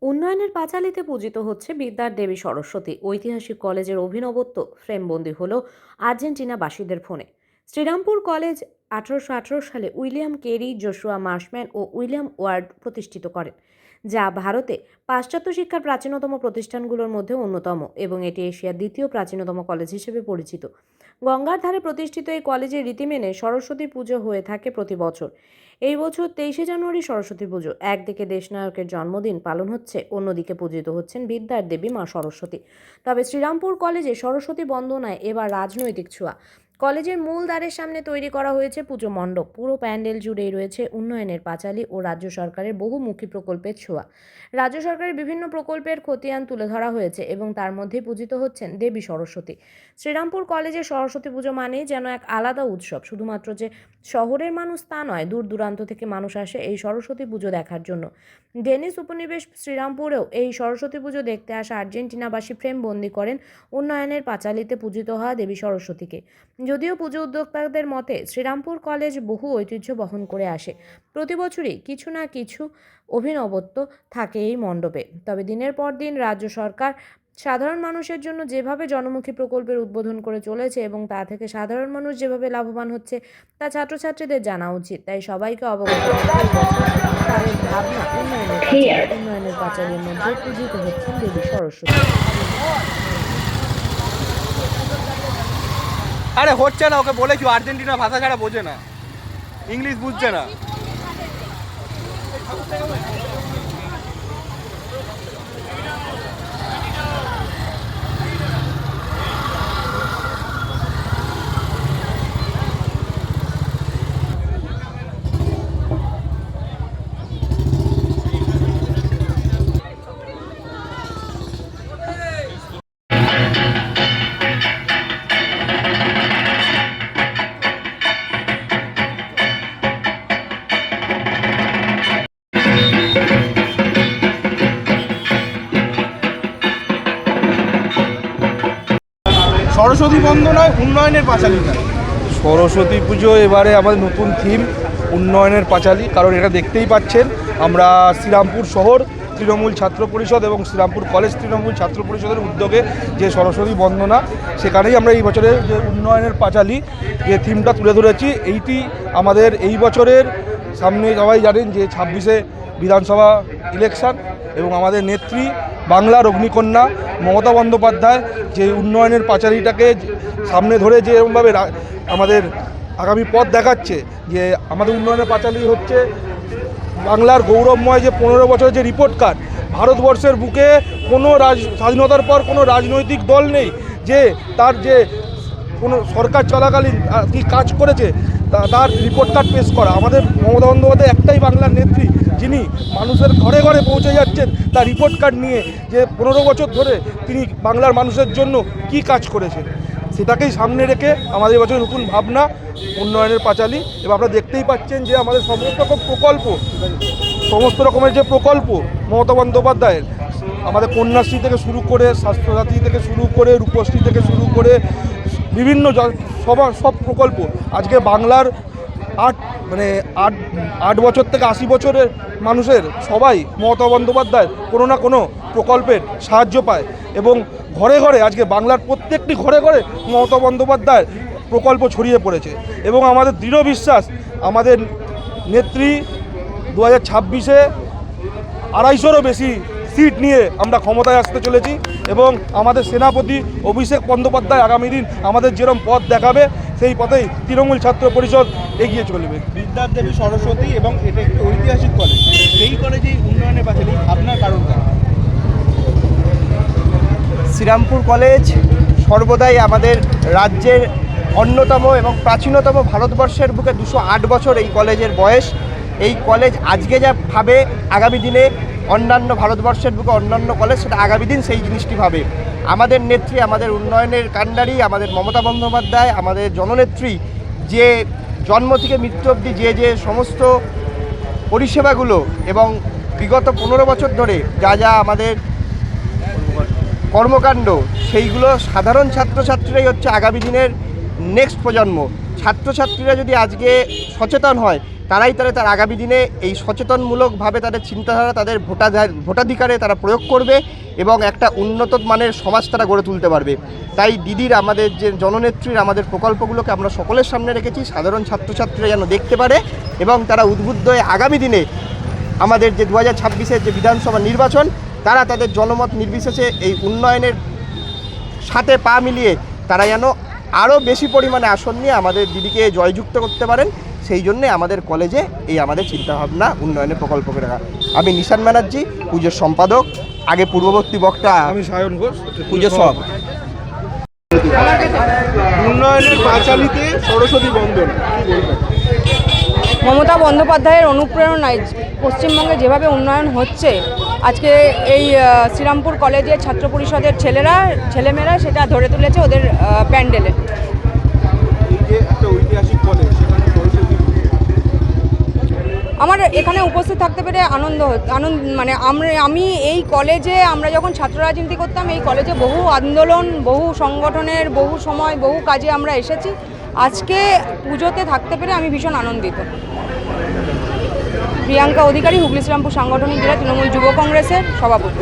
উন্নয়নের পাঁচালীতে পূজিত হচ্ছে বিদ্যার দেবী সরস্বতী। ঐতিহাসিক কলেজের অভিনবত্ব ফ্রেমবন্দি হলো আর্জেন্টিনাবাসীদের ফোনে। শ্রীরামপুর কলেজ 1818 সালে উইলিয়াম কেরি, জোশুয়া মার্শম্যান ও উইলিয়াম ওয়ার্ড প্রতিষ্ঠিত করেন, যা ভারতে পাশ্চাত্য শিক্ষার প্রাচীনতম প্রতিষ্ঠানগুলোর মধ্যে অন্যতম এবং এটি এশিয়ার দ্বিতীয় প্রাচীনতম কলেজ হিসেবে পরিচিত। গঙ্গার ধারে প্রতিষ্ঠিত এই কলেজের রীতি মেনে সরস্বতী পুজো হয়ে থাকে প্রতি বছর। এই বছর 23শে জানুয়ারি সরস্বতী পুজো। একদিকে দেশনায়কের জন্মদিন পালন হচ্ছে, অন্যদিকে পূজিত হচ্ছেন বিদ্যার দেবী মা সরস্বতী। তবে শ্রীরামপুর কলেজে সরস্বতী বন্দনায় এবার রাজনৈতিক ছোঁয়া। কলেজের মূল দ্বারের সামনে তৈরি করা হয়েছে পুজো মণ্ডপ। পুরো প্যান্ডেল জুড়েই রয়েছে উন্নয়নের পাঁচালী ও রাজ্য সরকারের বহুমুখী প্রকল্পের ছোঁয়া। রাজ্য সরকারের বিভিন্ন প্রকল্পের খতিয়ান তুলে ধরা হয়েছে এবং তার মধ্যেই পূজিত হচ্ছেন দেবী সরস্বতী। শ্রীরামপুর কলেজে সরস্বতী পুজো মানেই যেন এক আলাদা উৎসব। শুধুমাত্র যে শহরের মানুষ তা নয়, দূর দূরান্ত থেকে মানুষ আসে এই সরস্বতী পুজো দেখার জন্য। ডেনিস উপনিবেশ শ্রীরামপুরেও এই সরস্বতী পুজো দেখতে আসা আর্জেন্টিনাবাসী ফ্রেমবন্দি করেন উন্নয়নের পাঁচালীতে পূজিত হওয়া দেবী সরস্বতীকে। যদিও পুজো উদ্যোক্তাদের মতে শ্রীরামপুর কলেজ বহু ঐতিহ্য বহন করে আসে, প্রতি বছরই কিছু না কিছু অভিনবত্ব থাকে এই মণ্ডপে। তবে দিনের পর দিন রাজ্য সরকার সাধারণ মানুষের জন্য যেভাবে জনমুখী প্রকল্পের উদ্বোধন করে চলেছে এবং তা থেকে সাধারণ মানুষ যেভাবে লাভবান হচ্ছে তা ছাত্রছাত্রীদের জানা উচিত। তাই সবাইকে অবগত করতে এই বছর তাদের ভাবনা উন্নয়নের পাঁচালীর মধ্যে পূজিত হচ্ছেন দেবী সরস্বতী। আরে হচ্ছে না, ওকে বলেছি আর্জেন্টিনা ভাষা ছাড়া বোঝে না, ইংলিশ বুঝছে না। সরস্বতী বন্দনায় উন্নয়নের পাঁচালীটা। সরস্বতী পুজো এবারে আমাদের নতুন থিম উন্নয়নের পাঁচালী, কারণ এটা দেখতেই পাচ্ছেন আমরা শ্রীরামপুর শহর তৃণমূল ছাত্র পরিষদ এবং শ্রীরামপুর কলেজ তৃণমূল ছাত্র পরিষদের উদ্যোগে যে সরস্বতী বন্দনা, সেখানেই আমরা এই বছরের যে উন্নয়নের পাঁচালী যে থিমটা তুলে ধরেছি। এইটি আমাদের এই বছরের সামনে সবাই জানেন যে 26শে বিধানসভা ইলেকশন এবং আমাদের নেত্রী বাংলার অগ্নিকন্যা মমতা বন্দ্যোপাধ্যায় যে উন্নয়নের পাঁচালীটাকে সামনে ধরে যে এরকমভাবে আমাদের আগামী পথ দেখাচ্ছে, যে আমাদের উন্নয়নের পাঁচালী হচ্ছে বাংলার গৌরবময় যে 15 বছরের যে রিপোর্ট কার্ড। ভারতবর্ষের বুকে কোনো স্বাধীনতার পর কোনো রাজনৈতিক দল নেই যে তার যে কোনো সরকার চলাকালীন কী কাজ করেছে তার রিপোর্ট কার্ড পেশ করা। আমাদের মমতা বন্দ্যোপাধ্যায় একটাই বাংলার নেত্রী যিনি মানুষের ঘরে ঘরে পৌঁছে যাচ্ছেন তার রিপোর্ট কার্ড নিয়ে, যে 15 বছর ধরে তিনি বাংলার মানুষের জন্য কি কাজ করেছেন, সেটাকেই সামনে রেখে আমাদের এবছর নতুন ভাবনা উন্নয়নের পাঁচালী। এবং আপনারা দেখতেই পাচ্ছেন যে আমাদের সমস্ত রকমের যে প্রকল্প মমতা বন্দ্যোপাধ্যায়ের, আমাদের কন্যাশ্রী থেকে শুরু করে স্বাস্থ্যসাথী থেকে শুরু করে রূপশ্রী থেকে শুরু করে বিভিন্ন সব প্রকল্প আজকে বাংলার 8 বছর থেকে 80 বছরের মানুষের সবাই মমতা বন্দ্যোপাধ্যায় কোনো না কোনো প্রকল্পের সাহায্য পায় এবং ঘরে ঘরে আজকে বাংলার প্রত্যেকটি ঘরে ঘরে মমতা বন্দ্যোপাধ্যায়ের প্রকল্প ছড়িয়ে পড়েছে। এবং আমাদের দৃঢ় বিশ্বাস আমাদের নেত্রী 2026-এ 250-রও বেশি সিট নিয়ে আমরা ক্ষমতায় আসতে চলেছি এবং আমাদের সেনাপতি অভিষেক বন্দ্যোপাধ্যায় আগামী দিন আমাদের যেরকম পথ দেখাবে সেই পথেই তৃণমূল ছাত্র পরিষদ এগিয়ে চলবে। বিদ্যার দেবী সরস্বতী এবং এটা একটি ঐতিহাসিক কলেজ, এই কলেজেই উন্নয়নের পাঁচালী ভাবনার কারণটা। শ্রীরামপুর কলেজ সর্বদাই আমাদের রাজ্যের অন্যতম এবং প্রাচীনতম, ভারতবর্ষের বুকে 208 বছর এই কলেজের বয়স। এই কলেজ আজকে যা ভাবে আগামী দিনে অন্যান্য ভারতবর্ষের বুকে অন্যান্য কলেজ সেটা আগামী দিন সেই জিনিসটি ভাবে। আমাদের নেত্রী, আমাদের উন্নয়নের কাণ্ডারি, আমাদের মমতা বন্দ্যোপাধ্যায়, আমাদের জননেত্রী যে জন্ম থেকে মৃত্যু অবধি যে সমস্ত পরিষেবাগুলো এবং বিগত 15 বছর ধরে যা আমাদের কর্মকাণ্ড, সেইগুলো সাধারণ ছাত্রছাত্রীরাই হচ্ছে আগামী দিনের নেক্সট প্রজন্ম। ছাত্রছাত্রীরা যদি আজকে সচেতন হয় তারাই তার আগামী দিনে এই সচেতনমূলকভাবে তাদের চিন্তাধারা তাদের ভোটাধিকারে তারা প্রয়োগ করবে এবং একটা উন্নত মানের সমাজ তারা গড়ে তুলতে পারবে। তাই দিদির আমাদের যে জননেত্রীর আমাদের প্রকল্পগুলোকে আমরা সকলের সামনে রেখেছি, সাধারণ ছাত্রছাত্রীরা যেন দেখতে পারে এবং তারা উদ্বুদ্ধ হয়ে আগামী দিনে আমাদের যে 2026-এর যে বিধানসভা নির্বাচন, তারা তাদের জনমত নির্বিশেষে এই উন্নয়নের সাথে পা মিলিয়ে তারা যেন আরও বেশি পরিমাণে আসন নিয়ে আমাদের দিদিকে জয়যুক্ত করতে পারেন। সেই জন্যে আমাদের কলেজে এই আমাদের চিন্তাভাবনা উন্নয়নের প্রকল্পকে রাখা। আমি নিশান ব্যানার্জি, পুজোর সম্পাদক। আগে পূর্ববর্তী বক্তা আমি সায়ন ঘোষ, পুজোর সভাপতি। উন্নয়নের পাঁচালীতে সরস্বতী বন্দন কি বলবেন? মমতা বন্দ্যোপাধ্যায়ের অনুপ্রেরণায় পশ্চিমবঙ্গে যেভাবে উন্নয়ন হচ্ছে, আজকে এই শ্রীরামপুর কলেজের ছাত্র পরিষদের ছেলেমেয়েরা সেটা ধরে তুলেছে ওদের প্যান্ডেলে। এই যে একটা ঐতিহাসিক কলেজ, সেখানে সরস্বতী আমার এখানে উপস্থিত থাকতে পেরে আনন্দ মানে আমি এই কলেজে, আমরা যখন ছাত্র রাজনীতি করতাম এই কলেজে বহু আন্দোলন, বহু সংগঠনের বহু সময় বহু কাজে আমরা এসেছি। আজকে পুজোতে থাকতে পেরে আমি ভীষণ আনন্দিত। প্রিয়াঙ্কা অধিকারী, হুগলি শ্রীরামপুর সাংগঠনিক জেলা তৃণমূল যুব কংগ্রেসের সভাপতি।